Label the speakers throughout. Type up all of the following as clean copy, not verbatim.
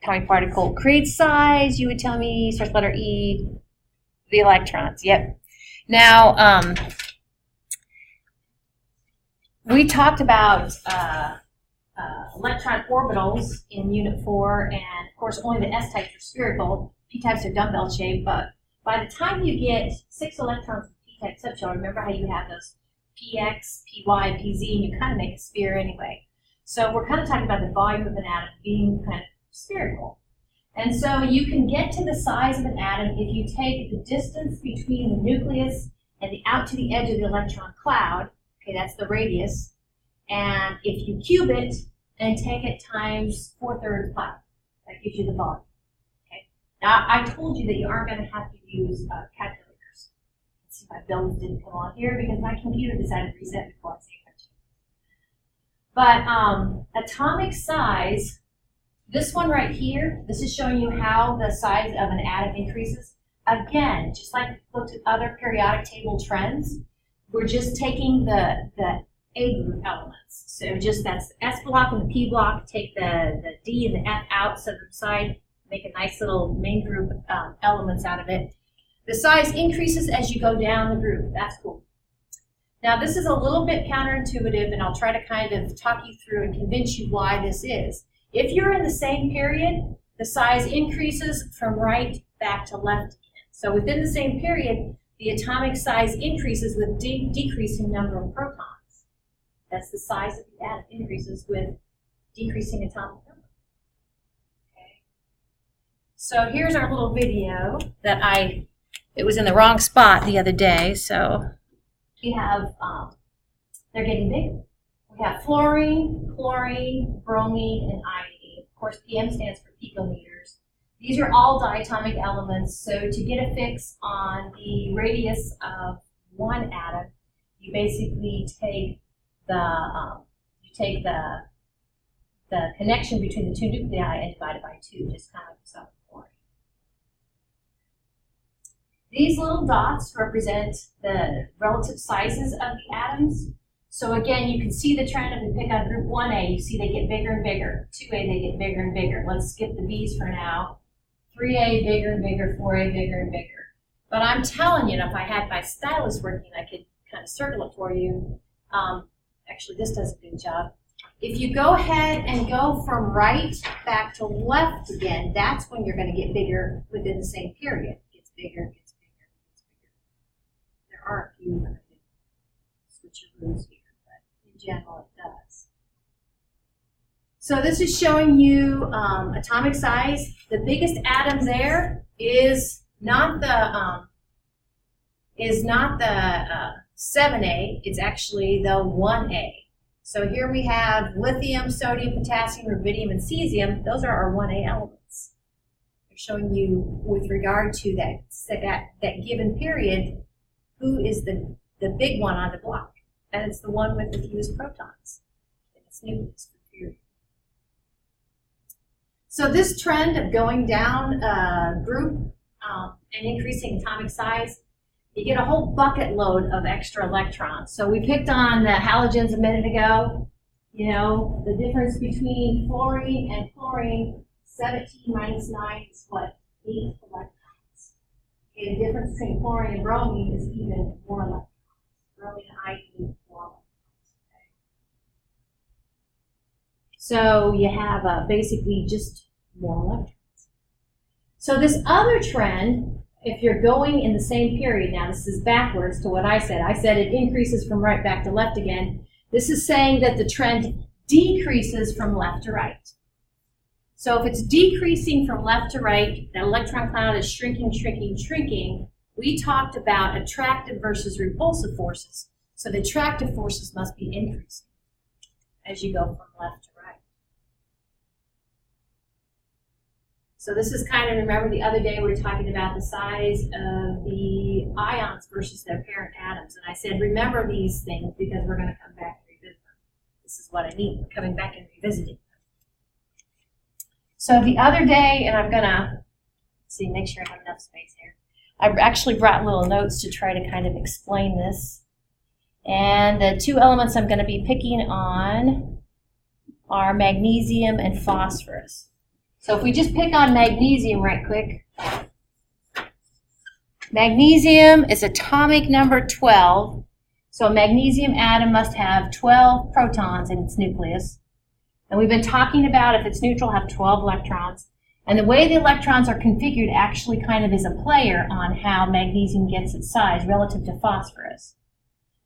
Speaker 1: atomic particle creates size. You would tell me starts letter E. The electrons. Yep. Now, we talked about electron orbitals in Unit 4, and of course only the S types are spherical, P types are dumbbell shaped, but by the time you get 6 electrons in P-type subshell, remember how you have those PX, PY, PZ, and you kind of make a sphere anyway. So we're kind of talking about the volume of an atom being kind of spherical. And so you can get to the size of an atom if you take the distance between the nucleus and the out to the edge of the electron cloud. Okay, that's the radius. And if you cube it and take it times 4/3 cloud, that gives you the volume. Okay. Now I told you that you aren't going to have to use calculators. Let's see, my builds didn't come on here because my computer decided to reset before I say it. But atomic size. This one right here, this is showing you how the size of an atom increases. Again, just like we looked at other periodic table trends, we're just taking the A group elements. So just that's the S block and the P block, take the D and the F out, set them aside, make a nice little main group elements out of it. The size increases as you go down the group. That's cool. Now this is a little bit counterintuitive, and I'll try to kind of talk you through and convince you why this is. If you're in the same period, the size increases from right back to left again. So within the same period, the atomic size increases with decreasing number of protons. That's the size of the atom increases with decreasing atomic number. Okay. So here's our little video that it was in the wrong spot the other day. So we have, they're getting bigger. We have fluorine, chlorine, bromine, and iodine. Of course, PM stands for picometers. These are all diatomic elements. So to get a fix on the radius of one atom, you basically take the connection between the two nuclei and divide it by 2, just kind of like the fluorine. These little dots represent the relative sizes of the atoms. So again, you can see the trend if we pick up group 1A, you see they get bigger and bigger. 2A, they get bigger and bigger. Let's skip the B's for now. 3A, bigger and bigger. 4A, bigger and bigger. But I'm telling you, if I had my stylus working, I could kind of circle it for you. Actually, this does a good job. If you go ahead and go from right back to left again, that's when you're going to get bigger within the same period. It gets bigger, it gets bigger, it gets bigger. There are a few switcheroos here. In general, it does. So this is showing you atomic size. The biggest atom there is not the 7A. It's actually the 1A. So here we have lithium, sodium, potassium, rubidium, and cesium. Those are our 1A elements. They're showing you with regard to that given period, who is the big one on the block. And it's the one with the fewest protons in its nucleus per period. So this trend of going down group and increasing atomic size, you get a whole bucket load of extra electrons. So we picked on the halogens a minute ago. You know, the difference between fluorine and chlorine, 17 minus 9 is what? 8 electrons. Okay, the difference between chlorine and bromine is even more electrons. Bromine and iodine, 4 electrons. Okay. So you have basically just more electrons. So this other trend, if you're going in the same period, now this is backwards to what I said. I said it increases from right back to left again. This is saying that the trend decreases from left to right. So if it's decreasing from left to right, that electron cloud is shrinking, shrinking, shrinking. We talked about attractive versus repulsive forces. So the attractive forces must be increasing as you go from left to right. So this is kind of, remember the other day we were talking about the size of the ions versus their parent atoms. And I said, remember these things because we're going to come back and revisit them. This is what I mean, coming back and revisiting them. So the other day, and I'm going to, see, make sure I have enough space here. I actually brought little notes to try to kind of explain this. And the two elements I'm going to be picking on are magnesium and phosphorus. So if we just pick on magnesium right quick, magnesium is atomic number 12. So a magnesium atom must have 12 protons in its nucleus. And we've been talking about if it's neutral, have 12 electrons. And the way the electrons are configured actually kind of is a player on how magnesium gets its size relative to phosphorus.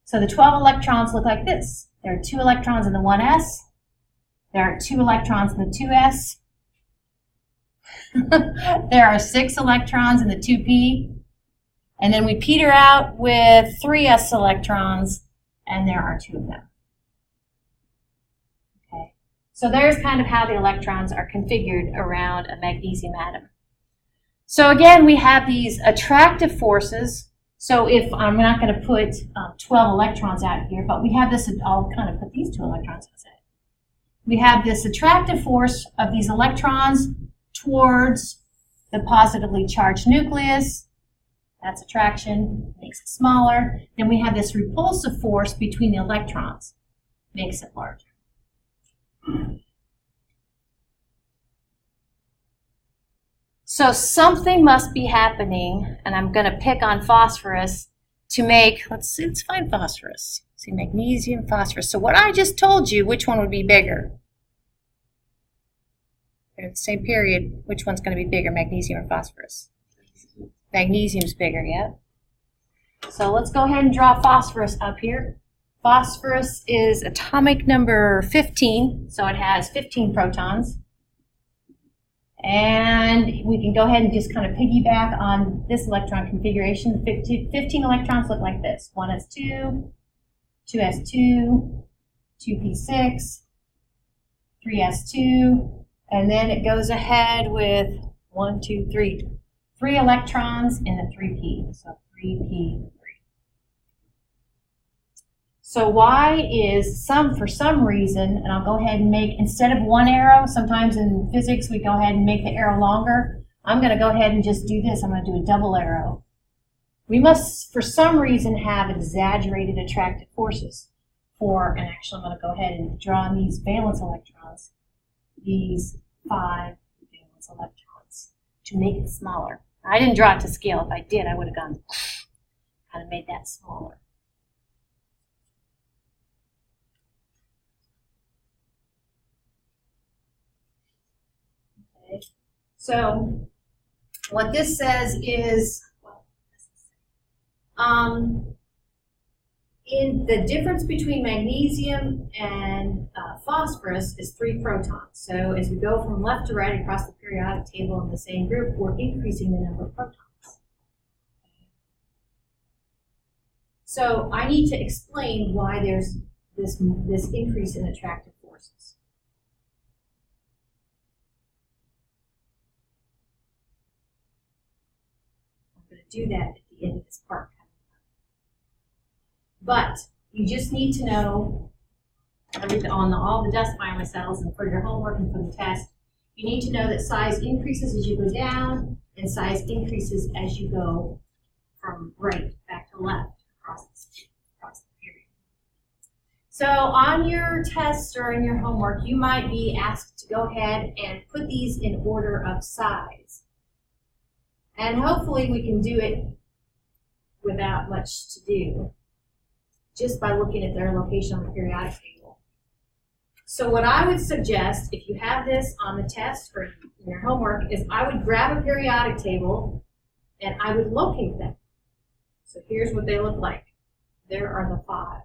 Speaker 1: So the 12 electrons look like this. There are 2 electrons in the 1s. There are 2 electrons in the 2s. There are 6 electrons in the 2p. And then we peter out with 3s electrons, and there are 2 of them. Okay. So there's kind of how the electrons are configured around a magnesium atom. So again, we have these attractive forces. So if I'm not going to put 12 electrons out here, but we have this, I'll kind of put these 2 electrons outside. We have this attractive force of these electrons towards the positively charged nucleus. That's attraction, makes it smaller. Then we have this repulsive force between the electrons, makes it larger. So something must be happening, and I'm going to pick on phosphorus to make, let's find phosphorus. See, magnesium, phosphorus. So what I just told you, which one would be bigger? At the same period, which one's going to be bigger, magnesium or phosphorus? Magnesium's bigger, yeah. So let's go ahead and draw phosphorus up here. Phosphorus is atomic number 15, so it has 15 protons. And we can go ahead and just kind of piggyback on this electron configuration. 15 electrons look like this. 1s2, 2s2, 2p6, 3s2, and then it goes ahead with 3 electrons in the 3p, so 3p3. So why is for some reason, and I'll go ahead and make, instead of one arrow, sometimes in physics we go ahead and make the arrow longer. I'm going to go ahead and just do this. I'm going to do a double arrow. We must, for some reason, have exaggerated attractive forces for, and actually I'm going to go ahead and draw on these valence electrons, these 5 valence electrons, to make it smaller. I didn't draw it to scale. If I did, I would have gone kind of made that smaller. Okay. So what this says is, in the difference between magnesium and phosphorus is 3 protons. So as we go from left to right across the periodic table in the same group, we're increasing the number of protons. So I need to explain why there's this increase in attractive forces. I'm going to do that at the end of this part. But you just need to know on all the dust filer cells, and for your homework and for the test, you need to know that size increases as you go down and size increases as you go from right back to left across the period. So on your test or in your homework, you might be asked to go ahead and put these in order of size. And hopefully we can do it without much to do, just by looking at their location on the periodic table. So what I would suggest, if you have this on the test or in your homework, is I would grab a periodic table and I would locate them. So here's what they look like. There are the 5.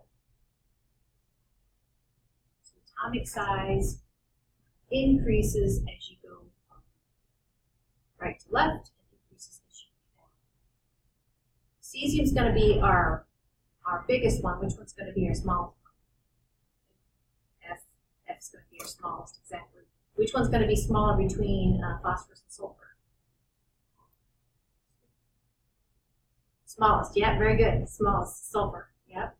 Speaker 1: So atomic size increases as you go from right to left, and increases as you go down. Cesium's going to be our biggest one. Which one's going to be our smallest one? F's going to be our smallest, exactly. Which one's going to be smaller between phosphorus and sulfur? Smallest, yeah, very good. Smallest, sulfur, yep.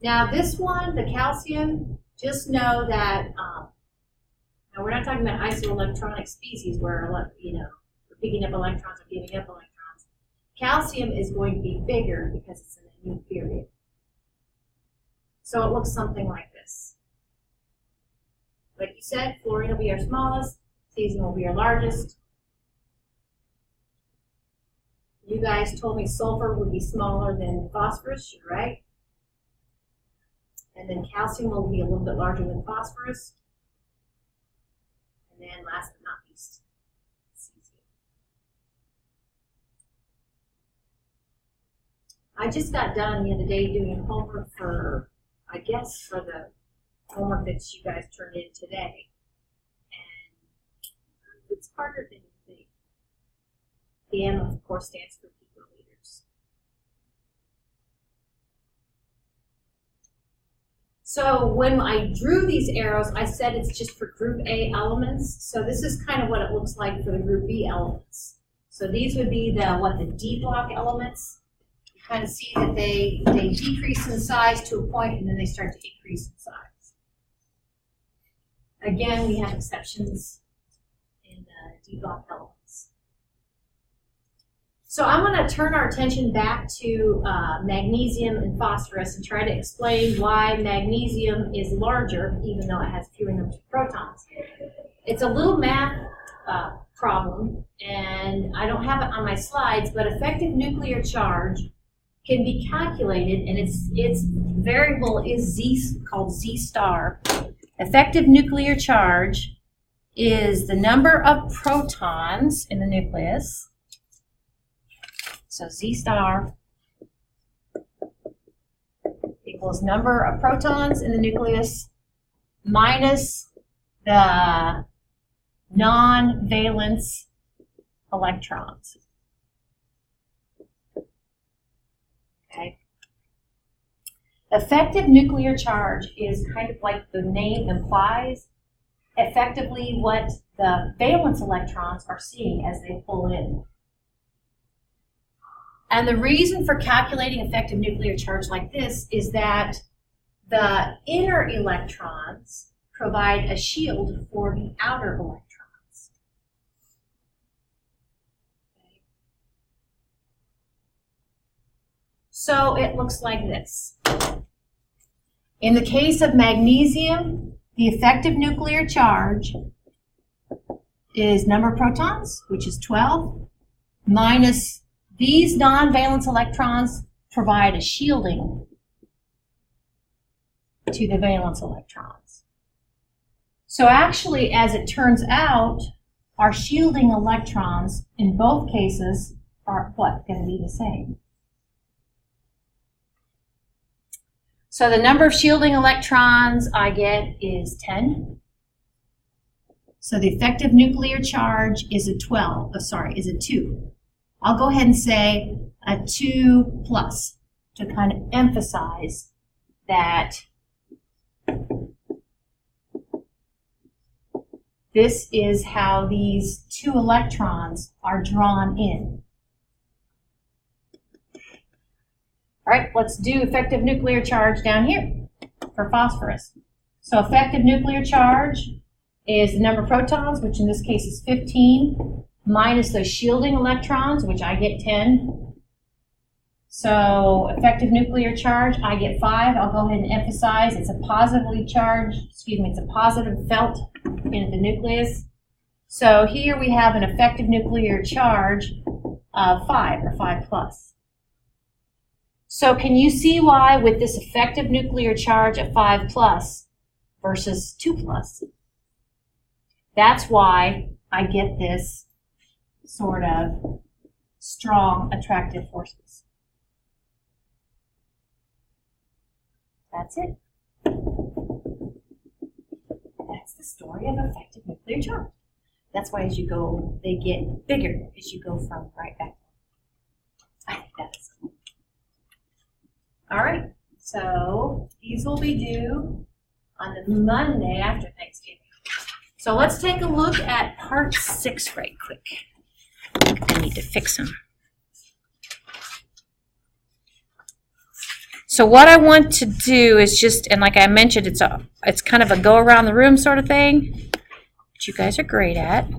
Speaker 1: Now this one, the calcium, just know that, now we're not talking about isoelectronic species where, we're picking up electrons or giving up electrons. Calcium is going to be bigger because it's in a new period. So it looks something like this. Like you said, fluorine will be our smallest, Cesium will be our largest. You guys told me sulfur would be smaller than phosphorus, you're right. And then calcium will be a little bit larger than phosphorus. And then last but not least, cesium. I just got done the other day doing homework for, I guess, for the homework that you guys turned in today. And it's harder than you think. The M, of course, stands for picoliters. So when I drew these arrows, I said it's just for group A elements. So this is kind of what it looks like for the group B elements. So these would be the D block elements. You kind of see that they decrease in size to a point and then they start to increase in size. Again, we have exceptions in D block elements. So I'm going to turn our attention back to magnesium and phosphorus and try to explain why magnesium is larger, even though it has fewer numbers of protons. It's a little math problem, and I don't have it on my slides, but effective nuclear charge can be calculated, and its variable is called Z star. Effective nuclear charge is the number of protons in the nucleus. So Z star equals number of protons in the nucleus minus the non-valence electrons. Okay. Effective nuclear charge is kind of like the name implies, effectively what the valence electrons are seeing as they pull in. And the reason for calculating effective nuclear charge like this is that the inner electrons provide a shield for the outer electrons. Okay. So it looks like this. In the case of magnesium, the effective nuclear charge is number of protons, which is 12, minus these non-valence electrons provide a shielding to the valence electrons. So actually, as it turns out, our shielding electrons in both cases are what? Going to be the same. So the number of shielding electrons I get is 10. So the effective nuclear charge is a 2. I'll go ahead and say a 2 plus to kind of emphasize that this is how these 2 electrons are drawn in. All right, let's do effective nuclear charge down here for phosphorus. So effective nuclear charge is the number of protons, which in this case is 15, minus those shielding electrons, which I get 10. So effective nuclear charge, I get 5. I'll go ahead and emphasize it's a positively charged, it's a positive felt in the nucleus. So here we have an effective nuclear charge of 5 or 5 plus. So can you see why with this effective nuclear charge of 5 plus versus 2 plus? That's why I get this sort of strong attractive forces. That's it. That's the story of effective nuclear charge. That's why as you go, they get bigger as you go from right back. I think that's cool. All right, so these will be due on the Monday after Thanksgiving. So let's take a look at part 6 right quick. I need to fix them. So what I want to do is just, and like I mentioned, it's kind of a go around the room sort of thing, which you guys are great at.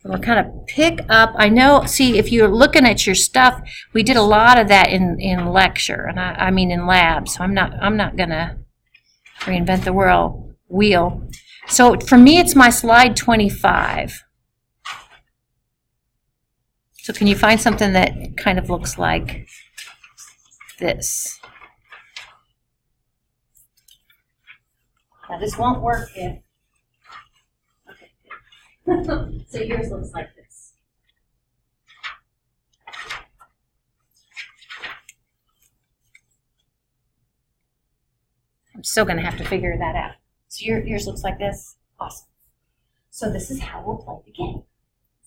Speaker 1: And we'll kind of pick up, I know, see, if you're looking at your stuff, we did a lot of that in lecture, and I mean in lab, so I'm not going to reinvent the wheel. wheel. So for me, it's my slide 25. So can you find something that kind of looks like this? Now this won't work if, okay. So yours looks like this. I'm still going to have to figure that out. So yours looks like this. Awesome. So this is how we'll play the game.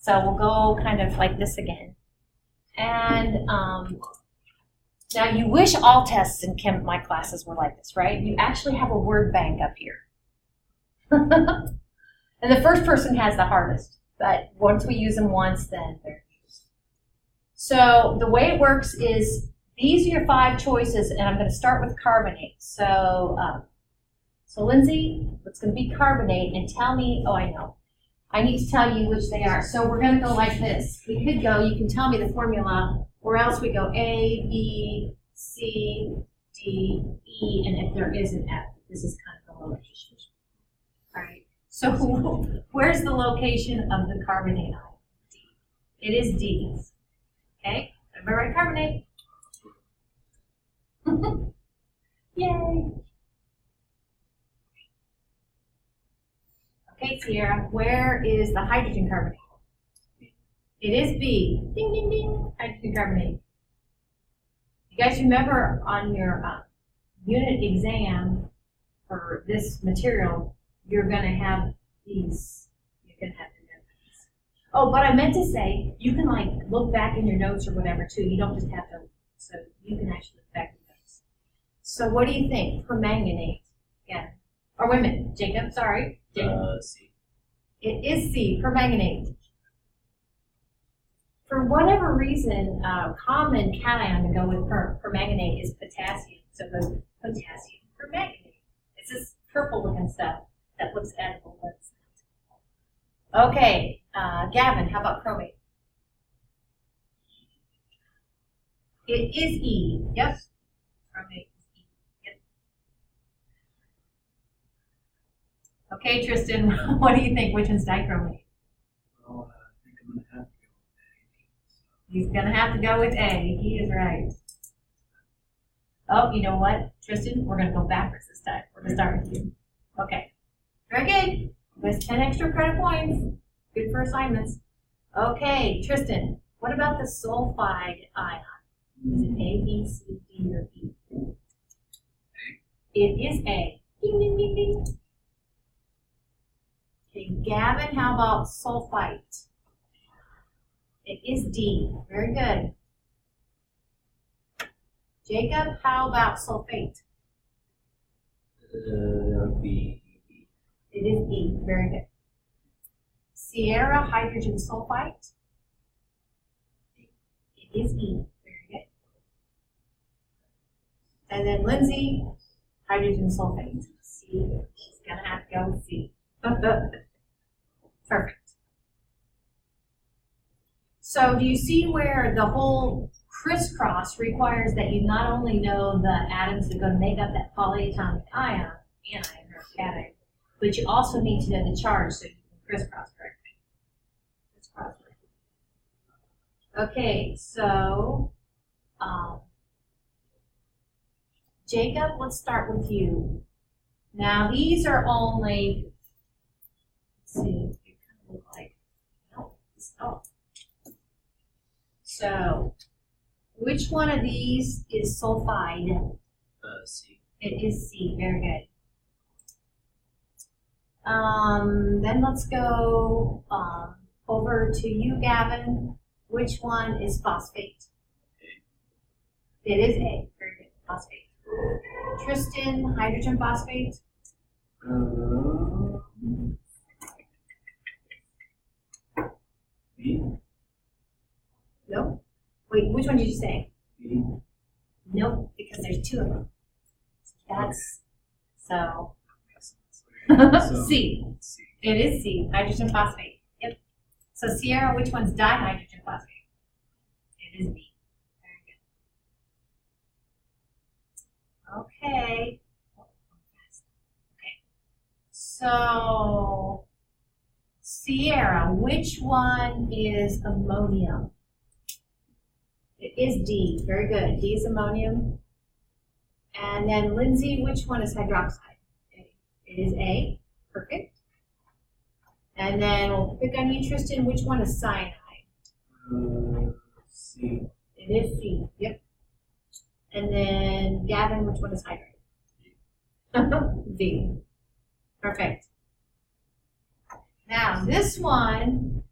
Speaker 1: So we'll go kind of like this again. And now you wish all tests in my classes were like this, right? You actually have a word bank up here. And the first person has the hardest. But once we use them once, then they're used. So the way it works is these are your 5 choices, and I'm going to start with carbonate. So Lindsay, it's going to be carbonate, and tell me, oh, I know. I need to tell you which they are. So we're going to go like this. We could go, you can tell me the formula, or else we go A, B, C, D, E, and if there is an F, this is kind of the location. All right. So where's the location of the carbonate ion? D. It is D. Okay. Everybody write carbonate. Yay. Okay, Sierra, where is the hydrogen carbonate? It is B. Ding, ding, ding. Hydrogen carbonate. You guys remember on your unit exam for this material, you're going to have these. You're going to have to know these. Oh, but I meant to say, you can like look back in your notes or whatever too. You don't just have to, so you can actually look back in notes. So what do you think? Permanganate. Yeah. Or wait a minute, Jacob, sorry. Jacob.
Speaker 2: C.
Speaker 1: It is C, permanganate. For whatever reason, common cation to go with permanganate is potassium. So it goes potassium permanganate. It's this purple looking stuff that looks edible. Okay, Gavin, how about chromate? It is E. Yep. Chromate is E. Yep. Okay, Tristan, what do you think? Which one's dichromate?
Speaker 2: Well, I think I'm going to have to go with A.
Speaker 1: He's going to have to go with A. He is right. Oh, you know what, Tristan? We're going to go backwards this time. We're going to start with you. Okay. Very good. With 10 extra credit points. Good for assignments. Okay, Tristan, what about the sulfide ion? Is it A, B, C, D, or E? It is A. Ding, ding, ding, ding. Okay, Gavin, how about sulfite? It is D. Very good. Jacob, how about sulfate?
Speaker 2: That would be E.
Speaker 1: It is E. Very good. Sierra, hydrogen sulfite? It is E. Very good. And then Lindsay, hydrogen sulfate. C. She's going to have to go with C. Perfect. So do you see where the whole crisscross requires that you not only know the atoms that are going to make up that polyatomic ion, anion or cation, but you also need to know the charge so you can crisscross correctly. Crisscross correctly. Okay, so Jacob, let's start with you. Now these are only, let's see, they kind of look like, no, oh. So, which one of these is sulfide?
Speaker 2: C.
Speaker 1: It is C. Very good. Then let's go over to you, Gavin. Which one is phosphate? A. It is A. Very good. Phosphate. Tristan, hydrogen phosphate?
Speaker 2: B.
Speaker 1: Nope. Wait, which one did you say?
Speaker 2: B.
Speaker 1: Nope, because there's 2 of them. That's so. C.
Speaker 2: C.
Speaker 1: It is C, hydrogen phosphate. Yep. So Sierra, which one's dihydrogen phosphate? It is B. Very good. Okay. Okay. So, Sierra, which one is ammonium? It is D. Very good. D is ammonium. And then Lindsay, which one is hydroxide? It is A. Perfect. And then we'll pick on you, Tristan. Which one is cyanide?
Speaker 2: C.
Speaker 1: It is C. Yep. And then Gavin, which one is hydrate? V. Perfect. Now this one,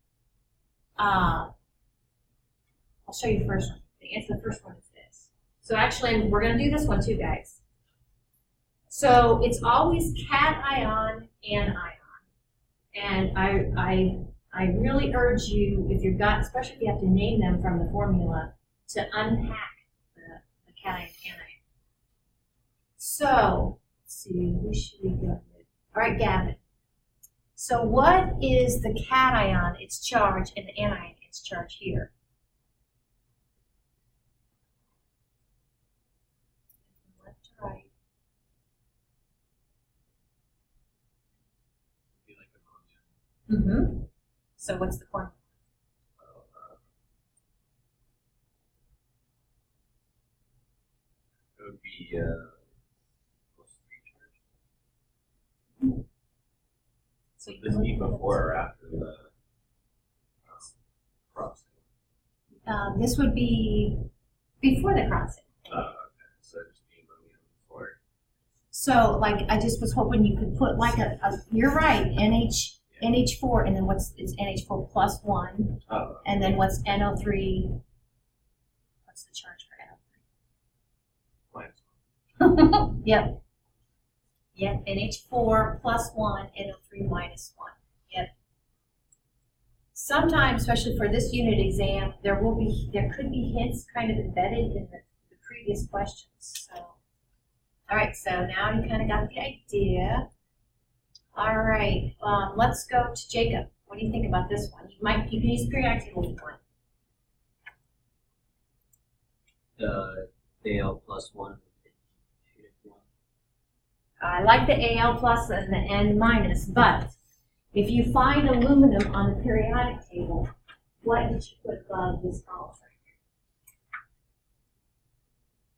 Speaker 1: I'll show you the first one. The answer to the first one is this. So actually, we're going to do this one too, guys. So it's always cation, anion. And I really urge you, if you've got, especially if you have to name them from the formula, to unpack the cation, anion. So, let's see, who should we go with? All right, Gavin. So what is the cation, its charge, and the anion, its charge here? Left to right. Mm-hmm. So what's the formula?
Speaker 3: It would be +3 charge.
Speaker 1: So
Speaker 3: Would this be before or after the crossing?
Speaker 1: This would be before the crossing.
Speaker 3: Okay, so just be ammonium before.
Speaker 1: So like I just was hoping you could put like you're right, NH4, and then it's NH4 plus 1,
Speaker 3: Oh,
Speaker 1: and then what's NO3? What's the charge for
Speaker 3: -1.
Speaker 1: Yep. Yep, NH4 plus 1, NO3 minus 1. Yep. Sometimes, especially for this unit exam, there could be hints kind of embedded in the previous questions. So, all right, so now you kind of got the idea. All right, let's go to Jacob. What do you think about this one? You can use periodic table if you want.
Speaker 4: AL plus 1.
Speaker 1: I like the Al plus and the N minus, but if you find aluminum on the periodic table, what did you put above this column right here?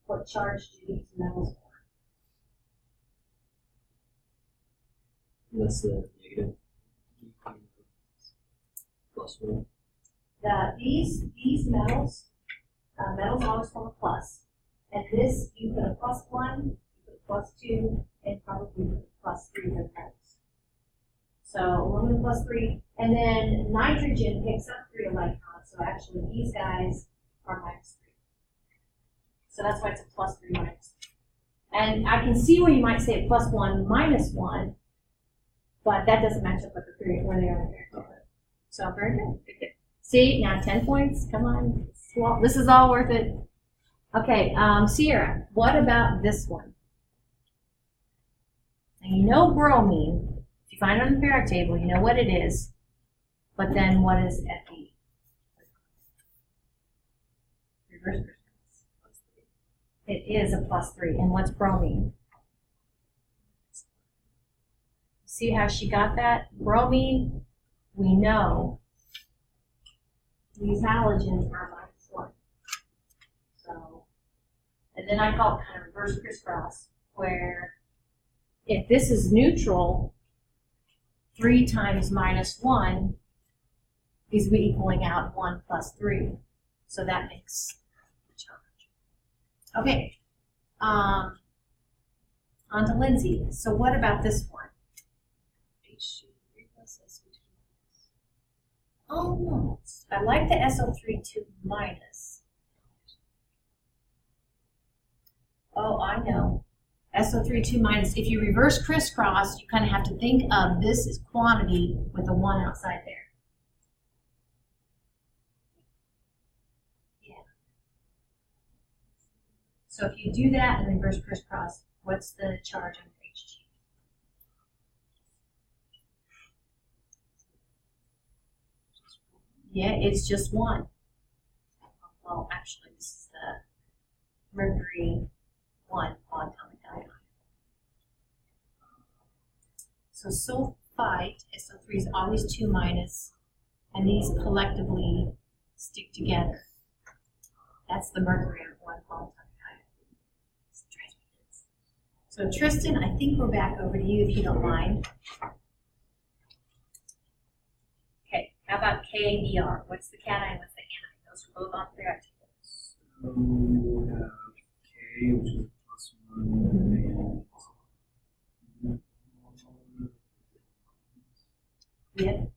Speaker 1: What charge do these metals for?
Speaker 4: That's the negative. +1.
Speaker 1: These metals, metals always form a plus. And this, you put a +1, you put a +2, and probably put a +3 for metals. So aluminum +3, and then nitrogen picks up 3 electrons. So actually these guys are -3. So that's why it's a +3 minus. And I can see where you might say a +1 minus 1, but that doesn't match up with the period where they are there.
Speaker 4: Okay.
Speaker 1: So very good. See, now 10 points. Come on. This is all worth it. Okay, Sierra, what about this one? Now you know bromine. If you find it on the periodic table, you know what it is. But then what is Fe? Reverse crisscross. It is a +3. And what's bromine? See how she got that? Bromine, we know these halogens are -1. So, and then I call it kind of reverse crisscross, where if this is neutral, 3 times -1 is equaling out 1 plus 3. So that makes the charge. Okay. On to Lindsay. So what about this one? Almost. I like the SO3 2 minus. Oh, I know. SO3 2 minus. If you reverse crisscross, you kind of have to think of this as quantity with a 1 outside there. Yeah. So if you do that and reverse crisscross, what's the charge on your HG? Yeah, it's just 1. Well, actually, this is the mercury 1 atomic ion. So sulfite, SO3 is always 2 minus, and these collectively stick together. That's the mercury on one polyatomic ion. So Tristan, I think we're back over to you if you don't mind. Okay, how about KBr? What's the cation, what's the anion? Those are both on periodic tables.
Speaker 2: So we have K, which is +1,
Speaker 1: Yep.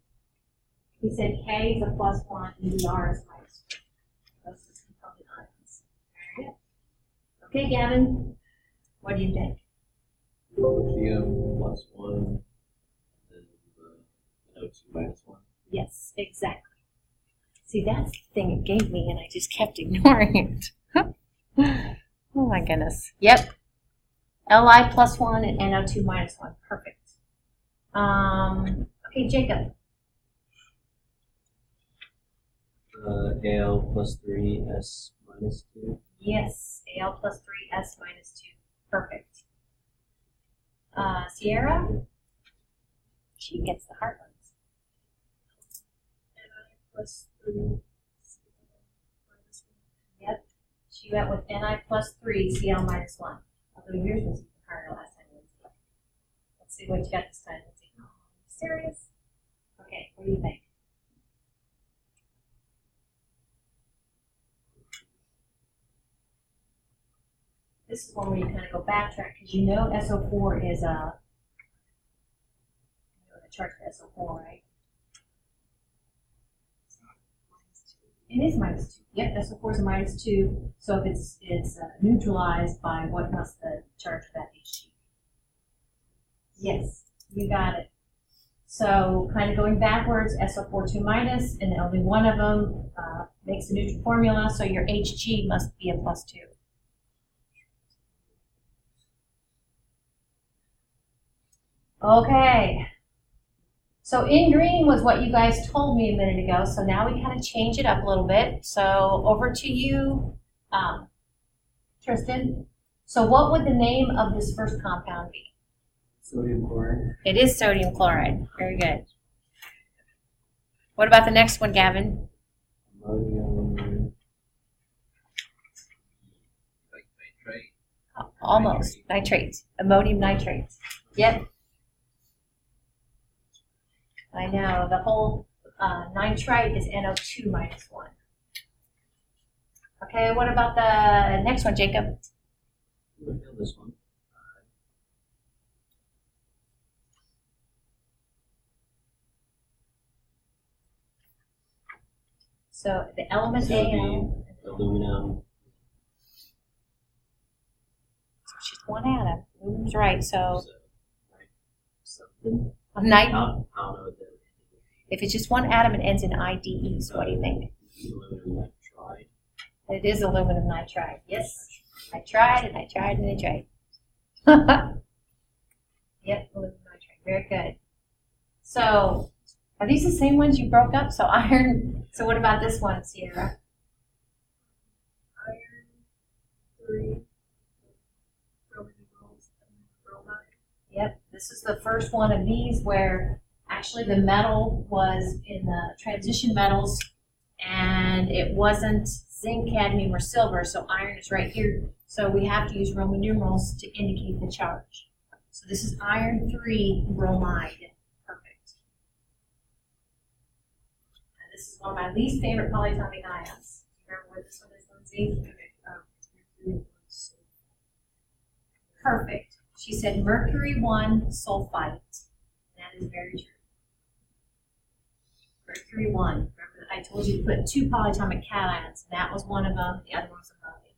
Speaker 1: He said K is a +1, EBr is -1. Those are the component ions. Very good. Okay, Gavin, what do you think?
Speaker 3: Lithium +1, and then NO2 -1.
Speaker 1: Yes, exactly. See, that's the thing it gave me, and I just kept ignoring it. Oh my goodness. Yep. Li +1 and NO2 -1. Perfect. Okay, Jacob.
Speaker 4: Al +3, S -2.
Speaker 1: Yes, Al +3, S -2. Perfect. Sierra? She gets the hard ones.
Speaker 5: Ni+3,
Speaker 1: Yep. She went with Ni+3, Cl -1. Although yours was even harder last time, Lindsay. Let's see what you got this time, Lindsay. Oh, serious? Okay, what do you think? This is one where you kind of go backtrack because you know SO4 is you know the chart for SO4, right? It is -2. Yep, SO4 is a -2. So if it's neutralized by what must the charge of that Hg? Yes, you got it. So kind of going backwards, SO4 2 minus, and only one of them makes a neutral formula. So your Hg must be a +2. Okay. So in green was what you guys told me a minute ago. So now we kind of change it up a little bit. So over to you, Tristan. So what would the name of this first compound be?
Speaker 2: sodium chloride.
Speaker 1: It is sodium chloride. Very good. What about the next one, Gavin?
Speaker 4: Ammonium.
Speaker 3: Like nitrate.
Speaker 1: Almost. Nitrates. Ammonium nitrates. Yep. I know. The whole nitrite is NO2 -1. Okay, what about the next one, Jacob?
Speaker 4: We'll feel this one.
Speaker 1: So the element
Speaker 4: So it'd
Speaker 1: AL,
Speaker 4: be aluminum.
Speaker 1: it's just one atom. Aluminum's right. So
Speaker 4: Right, something.
Speaker 1: a nit.
Speaker 4: I don't know what that would be.
Speaker 1: If it's just one atom, it ends in IDE. So what do you think?
Speaker 4: Aluminum nitride.
Speaker 1: It is aluminum nitride. Yes, I tried and I tried and I tried. Yep, aluminum nitride. Very good. So are these the same ones you broke up? So iron. So what about this one, Sierra?
Speaker 5: iron, 3, bromine, and bromide.
Speaker 1: Yep, this is the first one of these where actually the metal was in the transition metals and it wasn't zinc, cadmium, or silver, so iron is right here. So we have to use Roman numerals to indicate the charge. So this is iron 3 bromide. Perfect. And this is one of my least favorite polyatomic ions. Remember what this one is, Lindsay? Perfect. She said mercury 1 sulfite. That is very true. Mercury 1. Remember that I told you to put 2 polyatomic cations. That was one of them. The other one was ammonia.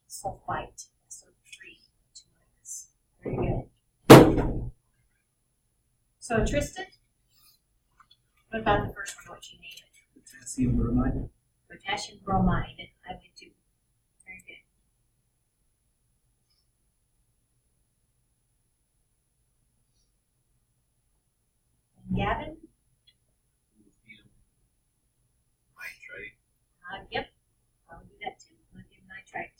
Speaker 1: Sulfite. SO3. 2 minus. Very good. So Tristan, what about the first one? What you name it?
Speaker 2: Potassium bromide.
Speaker 1: Potassium bromide. I would do. Very good. Gavin?
Speaker 3: Lithium nitrate.
Speaker 1: Yep. I would do that too. Lithium nitrite.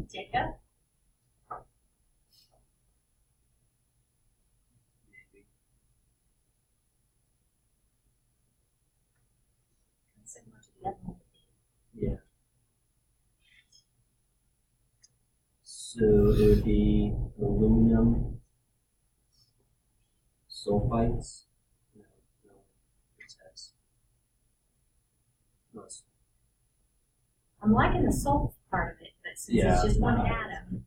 Speaker 1: Jacob?
Speaker 4: Yeah. So it would be aluminum sulfites. No, it says. No, it's-
Speaker 1: I'm liking the sulfur part of it, but since
Speaker 4: Yeah,
Speaker 1: it's just one
Speaker 4: no.
Speaker 1: atom,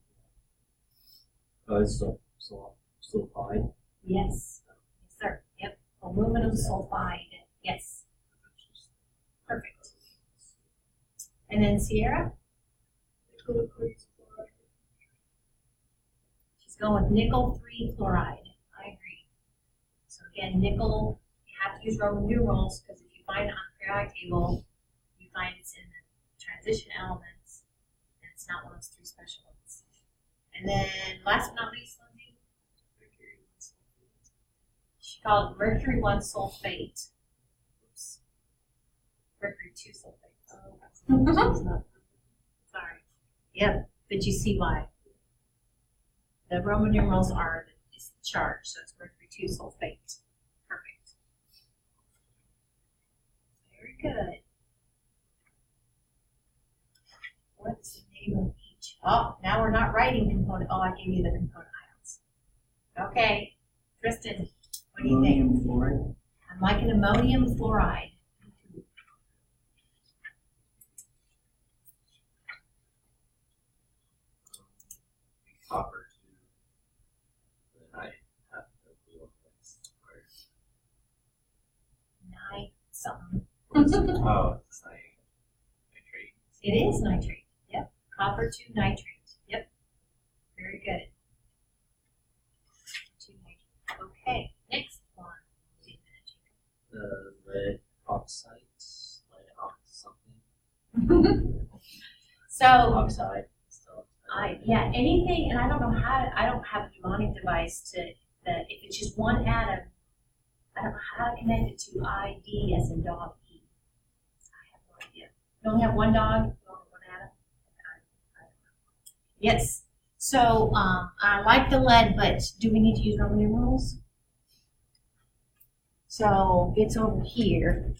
Speaker 4: Oh, it's sulfide.
Speaker 1: yes. Yes, sir. Yep. Aluminum sulfide. Yes. Perfect. And then Sierra? She's going with nickel 3 chloride. I agree. So again, nickel, you have to use Roman numerals because if you find it on the periodic table, you find it's in the transition elements, and it's not one of those 3 special ones. And then last but not least, Lindsay, she called it mercury 1 sulfate. Oops. Mercury 2 sulfate. Sorry. Yep, but you see why. The Roman numerals are the charge, so it's mercury 2 sulfate. Perfect. Very good. What's the name of each? Oh, now we're not writing component. Oh, I gave you the component ions. Okay, Tristan, what do you think?
Speaker 2: Ammonium fluoride.
Speaker 1: I'm liking ammonium fluoride.
Speaker 3: Copper to the night half the blue mix.
Speaker 1: Nine something.
Speaker 3: Oh, it's nitrate.
Speaker 1: It is nitrate. Yep. Copper 2 nitrate. Yep. Very good. 2 nitrate. Okay. Next one.
Speaker 4: Lead oxide. Lead something.
Speaker 1: So
Speaker 4: Oxide.
Speaker 1: anything, and I don't know I don't have a mnemonic device if it's just one atom, I don't know how to connect it to ID as in dog E. I have no idea. You only have one dog, you only have one atom. I don't know. Yes. So I like the lead, but do we need to use Roman numerals? So it's over here.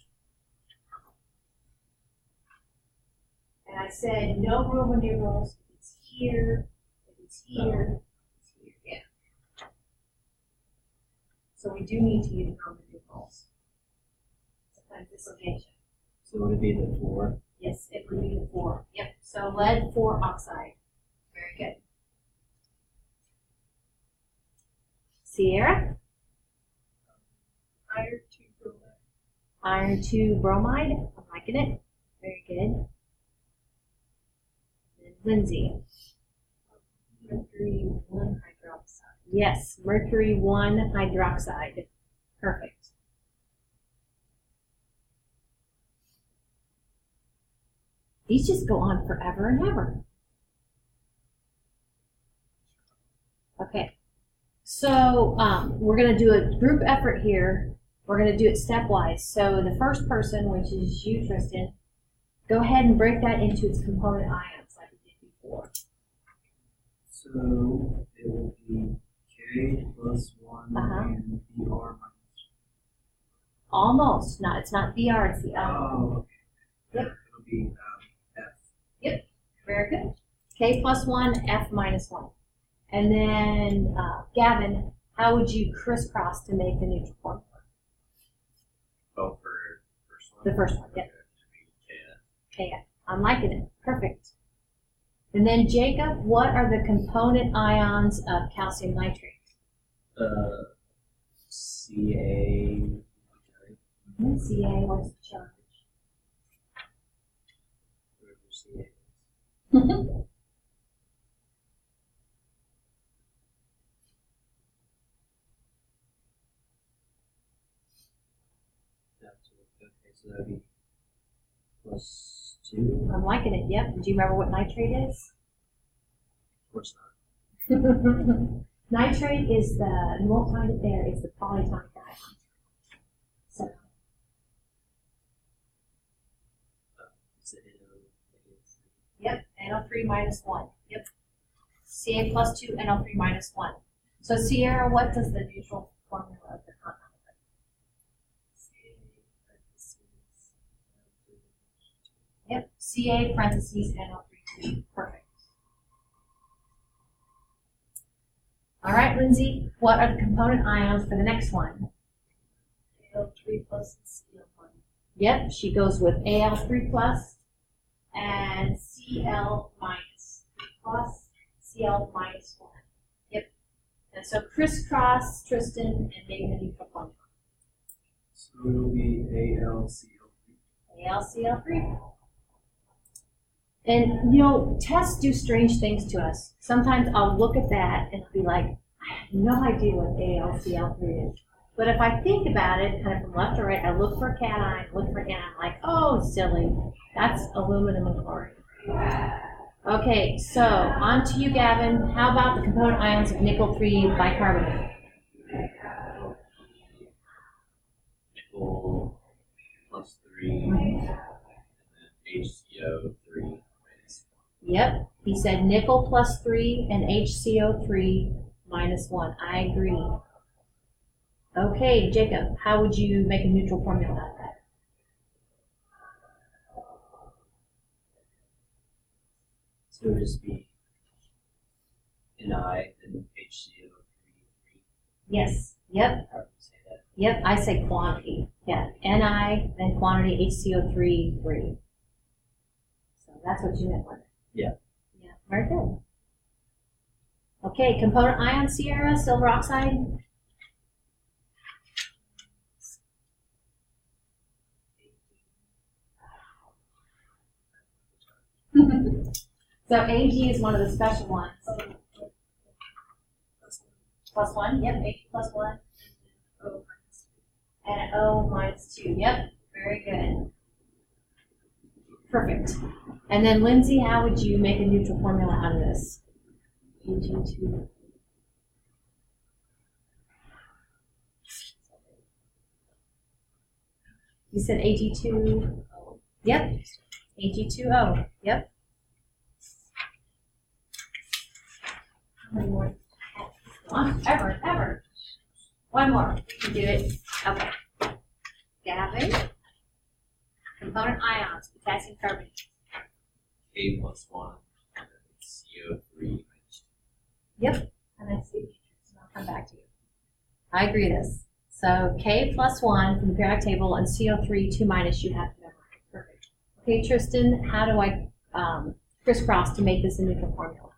Speaker 1: And I said no Roman numerals. It's here. It's here. It's here. Yeah. So we do need to use Roman numerals. Sometimes dislocation.
Speaker 4: So would it be the 4?
Speaker 1: Yes, it would be the 4. Yep. So lead 4 oxide. Very good. Sierra?
Speaker 5: Iron 2 bromide.
Speaker 1: Iron 2 bromide. I'm liking it. Very good. And Lindsay? Mercury 1 hydroxide. Yes, mercury 1 hydroxide. Perfect. These just go on forever and ever. Okay. So we're going to do a group effort here. We're going to do it stepwise. So the first person, which is you, Tristan, go ahead and break that into its component ions like we did before.
Speaker 2: So it will be K plus 1 and Br minus.
Speaker 1: Almost. No, it's not Br, it's the I.
Speaker 2: Oh, okay.
Speaker 1: Yep.
Speaker 2: It'll be F.
Speaker 1: Yep. Very good. K plus 1, F minus 1. And then, Gavin, how would you crisscross to make the neutral formula?
Speaker 3: Oh, for the first one?
Speaker 1: The first one, yep.
Speaker 3: Yeah.
Speaker 1: KF. I'm liking it. Perfect. And then, Jacob, what are the component ions of calcium nitrate?
Speaker 4: Ca.
Speaker 1: Ca, what's the charge?
Speaker 4: Whatever Ca is. Okay, so that'd be plus 2.
Speaker 1: I'm liking it, yep. Do you remember what nitrate is?
Speaker 4: Of course not.
Speaker 1: Nitrate is the, you won't find it there, it's the polyatomic ion. So,
Speaker 4: It's a
Speaker 1: yep, NO3 minus 1. Yep. Ca plus 2, NO3 minus 1. So, Sierra, what does the neutral formula of the compound look Ca parentheses NO3. Perfect. All right, Lindsay, what are the component ions for the next one?
Speaker 5: Al3 plus and Cl1.
Speaker 1: Yep, she goes with Al3 plus and Cl minus. 3 plus, Cl minus 1. Yep. And so crisscross, Tristan, and make the neutral formula.
Speaker 2: So it'll be AlCl3.
Speaker 1: AlCl3. And you know, tests do strange things to us. Sometimes I'll look at that and be like, I have no idea what AlCl3 is. But if I think about it, kind of from left to right, I look for cation, look for anion, I'm like, oh, silly. That's aluminum and chlorine. Okay, so on to you, Gavin. How about the component ions of nickel-3 bicarbonate?
Speaker 3: Nickel plus 3, and then HCO3 minus 1.
Speaker 1: Yep, he said nickel plus 3 and HCO3 minus 1. I agree. Okay, Jacob, how would you make a neutral formula out of that?
Speaker 4: So it would just be Ni and HCO3.
Speaker 1: Yes, yep,
Speaker 4: How do you say that?
Speaker 1: yep, I say quantity. Yeah, Ni, then quantity HCO3, 3. So that's what you meant with it.
Speaker 4: Yeah.
Speaker 1: Yeah, very good. Okay, component ion, Sierra, silver oxide. So Ag is one of the special ones. Plus 1, yep, Ag plus 1.
Speaker 5: O minus 2.
Speaker 1: And O minus 2, yep, very good. Perfect. And then Lindsay, how would you make a neutral formula out of this?
Speaker 5: Ag2.
Speaker 1: You said Ag2, yep, Ag2O, yep. How many more? One, ever. One more, we can do it. Okay. Gavin. Component ions, potassium carbonate.
Speaker 3: K plus 1, and then CO3 minus 2.
Speaker 1: Yep, and I see. I'll come back to you. I agree with this. So K plus 1 from the periodic table and CO3 2 minus you have to memorize. Perfect. Okay, Tristan, how do I crisscross to make this a neutral formula?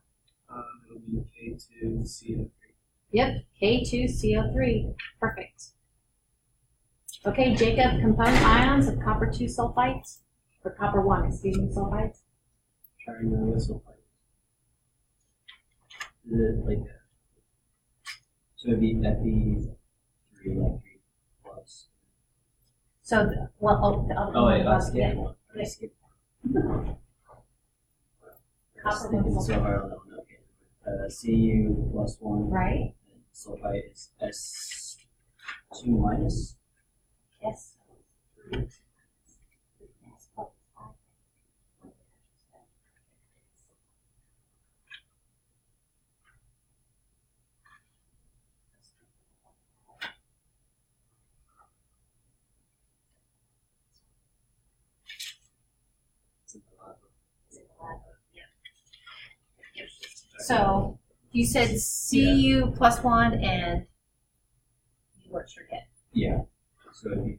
Speaker 2: It'll be K2CO3.
Speaker 1: Yep, K2CO3. Perfect. Okay, Jacob, component ions of copper 2 sulfites, or copper 1, excuse me, sulfites.
Speaker 4: Trying to whistle pipe. Is it like a, so it'd be Fe3, like 3 plus.
Speaker 1: So, the other
Speaker 4: Oh, wait, I
Speaker 1: one,
Speaker 4: skipped
Speaker 1: yeah.
Speaker 4: one. I
Speaker 1: Yeah.
Speaker 4: skipped one. I was
Speaker 1: Copper
Speaker 4: thinking
Speaker 1: one
Speaker 4: so hard on that one. Okay. Cu plus 1.
Speaker 1: Right?
Speaker 4: And sulfite is S2 minus.
Speaker 1: Yes. So you said Cu plus 1 and what's your hit?
Speaker 4: Yeah. So if you,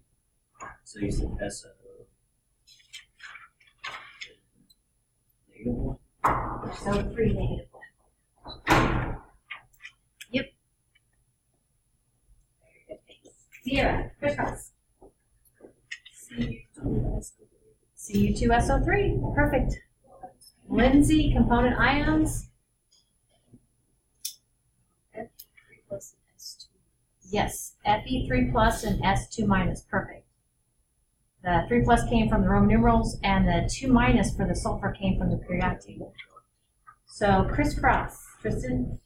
Speaker 4: so you said SO. Negative 1?
Speaker 1: So 3 negative 1. Yep. Sierra, crisscross. Cu2SO3, perfect. Lindsay, component ions.
Speaker 5: F3 plus and S2.
Speaker 1: Yes, Fe3 plus and S2 minus, perfect. The 3 plus came from the Roman numerals, and the 2 minus for the sulfur came from the periodic table. So crisscross, Tristan.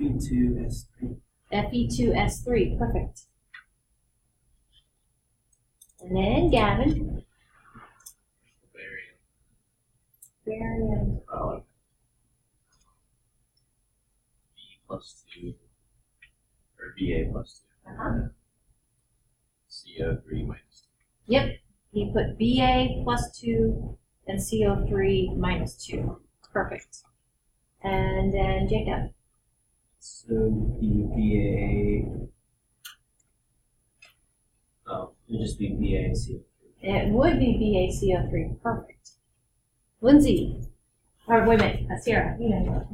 Speaker 2: Fe2S3.
Speaker 1: Fe2S3, perfect. And then Gavin.
Speaker 3: Barium.
Speaker 1: Barium.
Speaker 3: B plus 2, or Ba plus 2.
Speaker 1: Uh-huh.
Speaker 3: CO3 minus 2.
Speaker 1: Yep, he put Ba plus 2 and CO3 -2. Perfect. And then Jacob.
Speaker 4: So the BA, it'd just be BAC.
Speaker 1: It would be BaCO3. Perfect. Lindsay. Or wait a minute, Sarah. You know.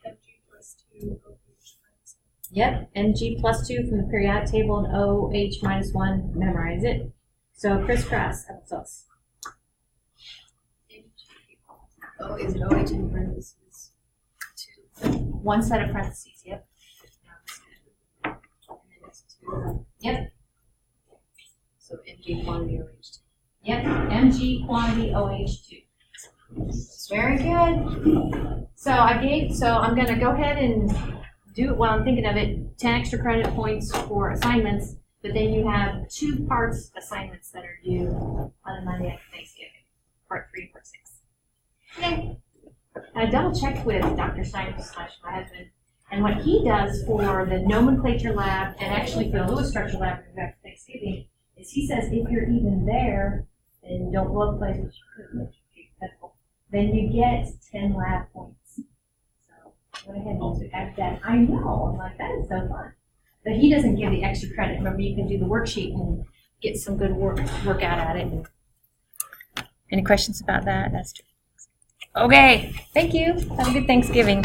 Speaker 5: Mg+2 OH minus.
Speaker 1: Yep, Mg+2 from the periodic table and OH -1. Memorize it. So crisscross applesauce.
Speaker 5: Oh, is it OH in parentheses? 2.
Speaker 1: One set of parentheses. Yep.
Speaker 5: And then it's 2.
Speaker 1: Yep.
Speaker 5: So Mg quantity OH2.
Speaker 1: Yep. Mg quantity OH2. Very good. So I'm going to go ahead and do it while I'm thinking of it. 10 extra credit points for assignments, but then you have 2 parts assignments that are due on the Monday after Thanksgiving, part 3, part 6. Yay. I double checked with Dr. Stein / my husband, and what he does for the nomenclature lab and actually for the Lewis structure lab after Thanksgiving is he says if you're even there and don't blow up places, then you get 10 lab points. So go ahead and add that. I know, I'm like, that is so fun. But he doesn't give the extra credit. Remember, you can do the worksheet and get some good work out at it. Any questions about that? That's true. Okay, thank you. Have a good Thanksgiving.